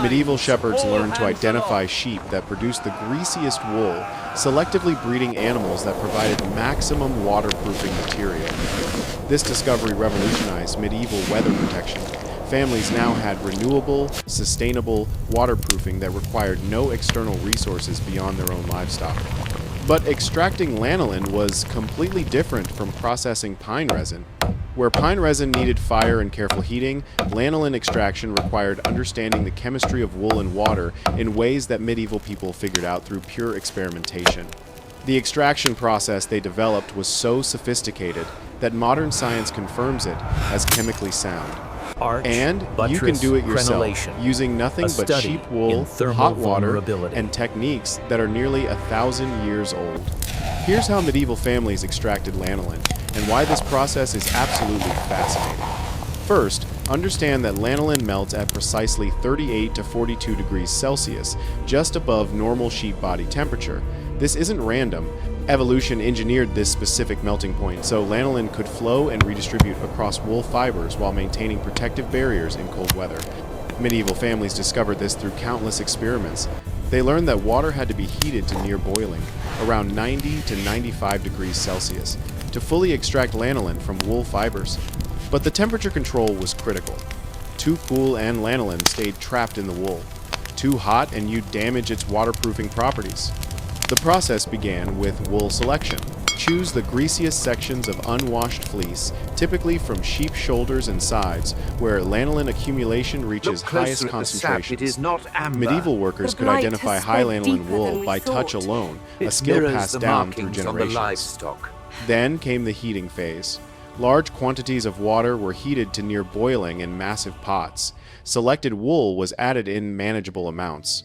Medieval shepherds learned to identify sheep that produced the greasiest wool, selectively breeding animals that provided maximum waterproofing material. This discovery revolutionized medieval weather protection. Families now had renewable, sustainable waterproofing that required no external resources beyond their own livestock. But extracting lanolin was completely different from processing pine resin. Where pine resin needed fire and careful heating, lanolin extraction required understanding the chemistry of wool and water in ways that medieval people figured out through pure experimentation. The extraction process they developed was so sophisticated that modern science confirms it as chemically sound. And you can do it yourself, using nothing but sheep wool, hot water, and techniques that are nearly 1,000 years old. Here's how medieval families extracted lanolin, and why this process is absolutely fascinating. First, understand that lanolin melts at precisely 38 to 42 degrees Celsius, just above normal sheep body temperature. This isn't random. Evolution engineered this specific melting point so lanolin could flow and redistribute across wool fibers while maintaining protective barriers in cold weather. Medieval families discovered this through countless experiments. They learned that water had to be heated to near boiling, around 90 to 95 degrees Celsius, to fully extract lanolin from wool fibers. But the temperature control was critical. Too cool and lanolin stayed trapped in the wool. Too hot and you'd damage its waterproofing properties. The process began with wool selection. Choose the greasiest sections of unwashed fleece, typically from sheep shoulders and sides, where lanolin accumulation reaches highest concentrations. Medieval workers could identify high lanolin wool by touch alone, a skill passed down through generations. Then came the heating phase. Large quantities of water were heated to near boiling in massive pots. Selected wool was added in manageable amounts.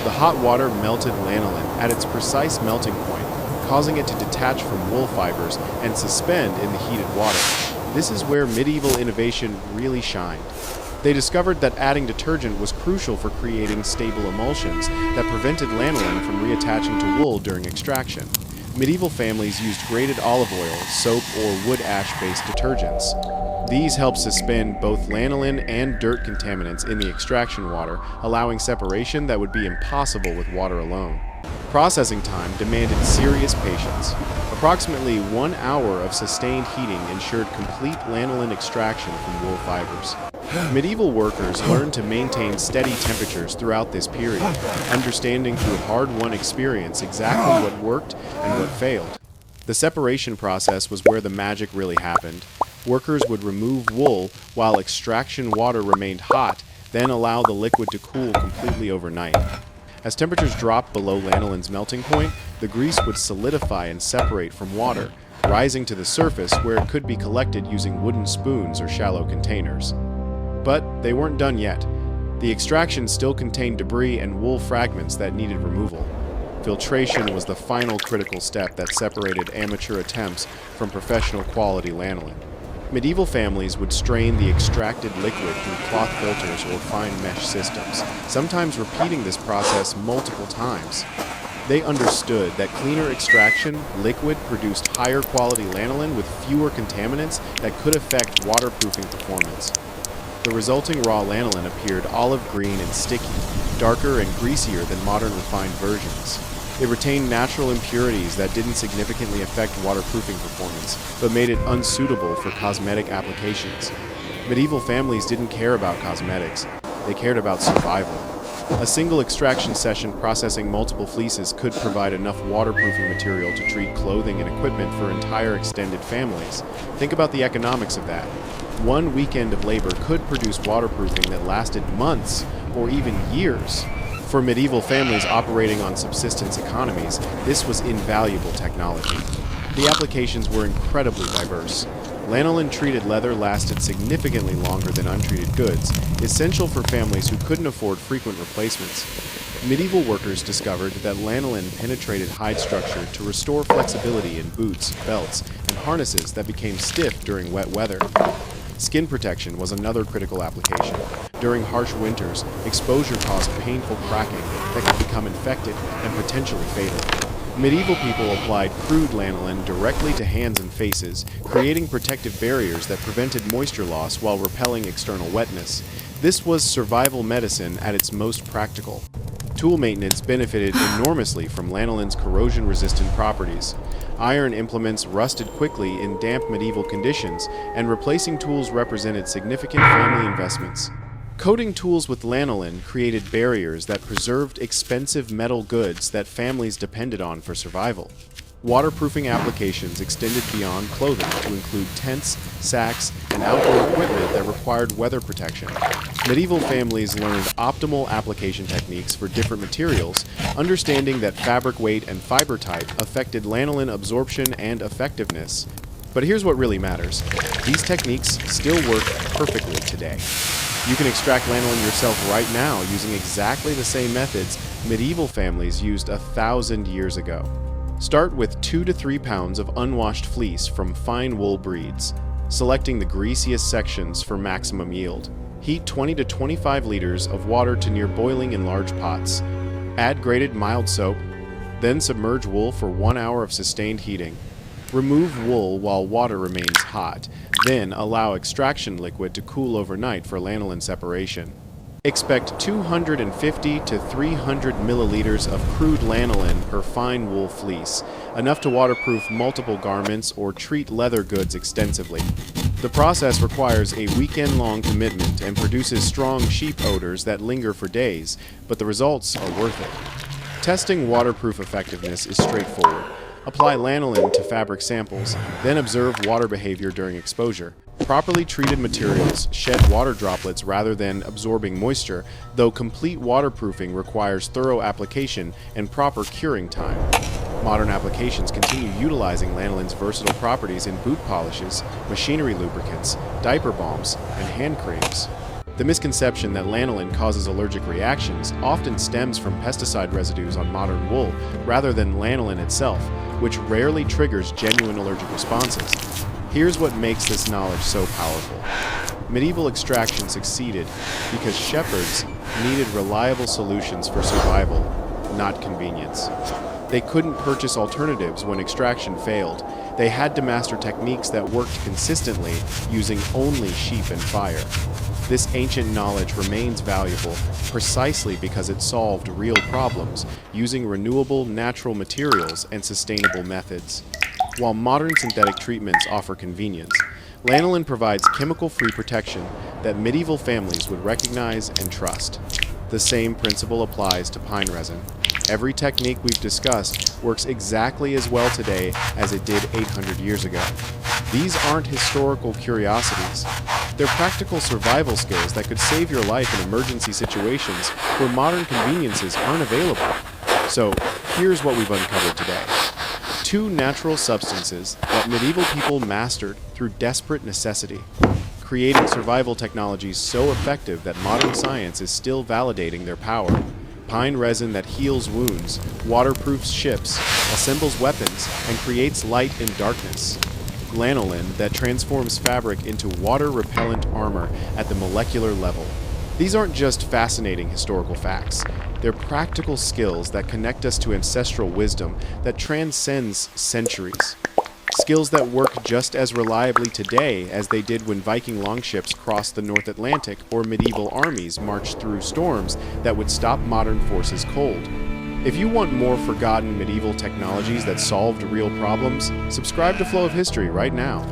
The hot water melted lanolin at its precise melting point, causing it to detach from wool fibers and suspend in the heated water. This is where medieval innovation really shined. They discovered that adding detergent was crucial for creating stable emulsions that prevented lanolin from reattaching to wool during extraction. Medieval families used grated olive oil, soap, or wood ash-based detergents. These help suspend both lanolin and dirt contaminants in the extraction water, allowing separation that would be impossible with water alone. Processing time demanded serious patience. Approximately 1 hour of sustained heating ensured complete lanolin extraction from wool fibers. Medieval workers learned to maintain steady temperatures throughout this period, understanding through hard-won experience exactly what worked and what failed. The separation process was where the magic really happened. Workers would remove wool while extraction water remained hot, then allow the liquid to cool completely overnight. As temperatures dropped below lanolin's melting point, the grease would solidify and separate from water, rising to the surface where it could be collected using wooden spoons or shallow containers. But they weren't done yet. The extraction still contained debris and wool fragments that needed removal. Filtration was the final critical step that separated amateur attempts from professional quality lanolin. Medieval families would strain the extracted liquid through cloth filters or fine mesh systems, sometimes repeating this process multiple times. They understood that cleaner extraction liquid produced higher quality lanolin with fewer contaminants that could affect waterproofing performance. The resulting raw lanolin appeared olive green and sticky, darker and greasier than modern refined versions. It retained natural impurities that didn't significantly affect waterproofing performance, but made it unsuitable for cosmetic applications. Medieval families didn't care about cosmetics, they cared about survival. A single extraction session processing multiple fleeces could provide enough waterproofing material to treat clothing and equipment for entire extended families. Think about the economics of that. One weekend of labor could produce waterproofing that lasted months or even years. For medieval families operating on subsistence economies, this was invaluable technology. The applications were incredibly diverse. Lanolin-treated leather lasted significantly longer than untreated goods, essential for families who couldn't afford frequent replacements. Medieval workers discovered that lanolin penetrated hide structure to restore flexibility in boots, belts, and harnesses that became stiff during wet weather. Skin protection was another critical application. During harsh winters, exposure caused painful cracking that could become infected and potentially fatal. Medieval people applied crude lanolin directly to hands and faces, creating protective barriers that prevented moisture loss while repelling external wetness. This was survival medicine at its most practical. Tool maintenance benefited enormously from lanolin's corrosion-resistant properties. Iron implements rusted quickly in damp medieval conditions, and replacing tools represented significant family investments. Coating tools with lanolin created barriers that preserved expensive metal goods that families depended on for survival. Waterproofing applications extended beyond clothing to include tents, sacks, and outdoor equipment that required weather protection. Medieval families learned optimal application techniques for different materials, understanding that fabric weight and fiber type affected lanolin absorption and effectiveness. But here's what really matters. These techniques still work perfectly today. You can extract lanolin yourself right now using exactly the same methods medieval families used 1,000 years ago. Start with 2 to 3 pounds of unwashed fleece from fine wool breeds, selecting the greasiest sections for maximum yield. Heat 20 to 25 liters of water to near boiling in large pots. Add grated mild soap, then submerge wool for 1 hour of sustained heating. Remove wool while water remains hot, then allow extraction liquid to cool overnight for lanolin separation. Expect 250 to 300 milliliters of crude lanolin per fine wool fleece, enough to waterproof multiple garments or treat leather goods extensively. The process requires a weekend-long commitment and produces strong sheep odors that linger for days, but the results are worth it. Testing waterproof effectiveness is straightforward. Apply lanolin to fabric samples, then observe water behavior during exposure. Properly treated materials shed water droplets rather than absorbing moisture, though complete waterproofing requires thorough application and proper curing time. Modern applications continue utilizing lanolin's versatile properties in boot polishes, machinery lubricants, diaper balms, and hand creams. The misconception that lanolin causes allergic reactions often stems from pesticide residues on modern wool rather than lanolin itself, which rarely triggers genuine allergic responses. Here's what makes this knowledge so powerful. Medieval extraction succeeded because shepherds needed reliable solutions for survival, not convenience. They couldn't purchase alternatives when extraction failed. They had to master techniques that worked consistently using only sheep and fire. This ancient knowledge remains valuable precisely because it solved real problems using renewable natural materials and sustainable methods. While modern synthetic treatments offer convenience, lanolin provides chemical-free protection that medieval families would recognize and trust. The same principle applies to pine resin. Every technique we've discussed works exactly as well today as it did 800 years ago. These aren't historical curiosities. They're practical survival skills that could save your life in emergency situations where modern conveniences aren't available. So, here's what we've uncovered today. 2 natural substances that medieval people mastered through desperate necessity, creating survival technologies so effective that modern science is still validating their power. Pine resin that heals wounds, waterproofs ships, assembles weapons, and creates light in darkness. Lanolin that transforms fabric into water-repellent armor at the molecular level. These aren't just fascinating historical facts. They're practical skills that connect us to ancestral wisdom that transcends centuries. Skills that work just as reliably today as they did when Viking longships crossed the North Atlantic or medieval armies marched through storms that would stop modern forces cold. If you want more forgotten medieval technologies that solved real problems, subscribe to Flow of History right now.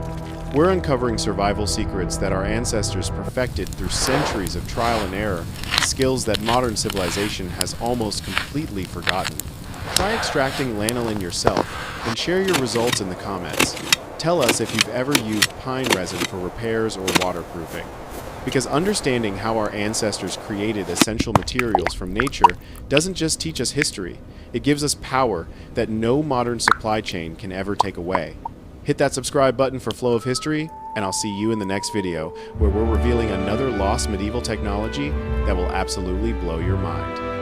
We're uncovering survival secrets that our ancestors perfected through centuries of trial and error, skills that modern civilization has almost completely forgotten. Try extracting lanolin yourself and share your results in the comments. Tell us if you've ever used pine resin for repairs or waterproofing. Because understanding how our ancestors created essential materials from nature doesn't just teach us history, it gives us power that no modern supply chain can ever take away. Hit that subscribe button for Flow of History, and I'll see you in the next video, where we're revealing another lost medieval technology that will absolutely blow your mind.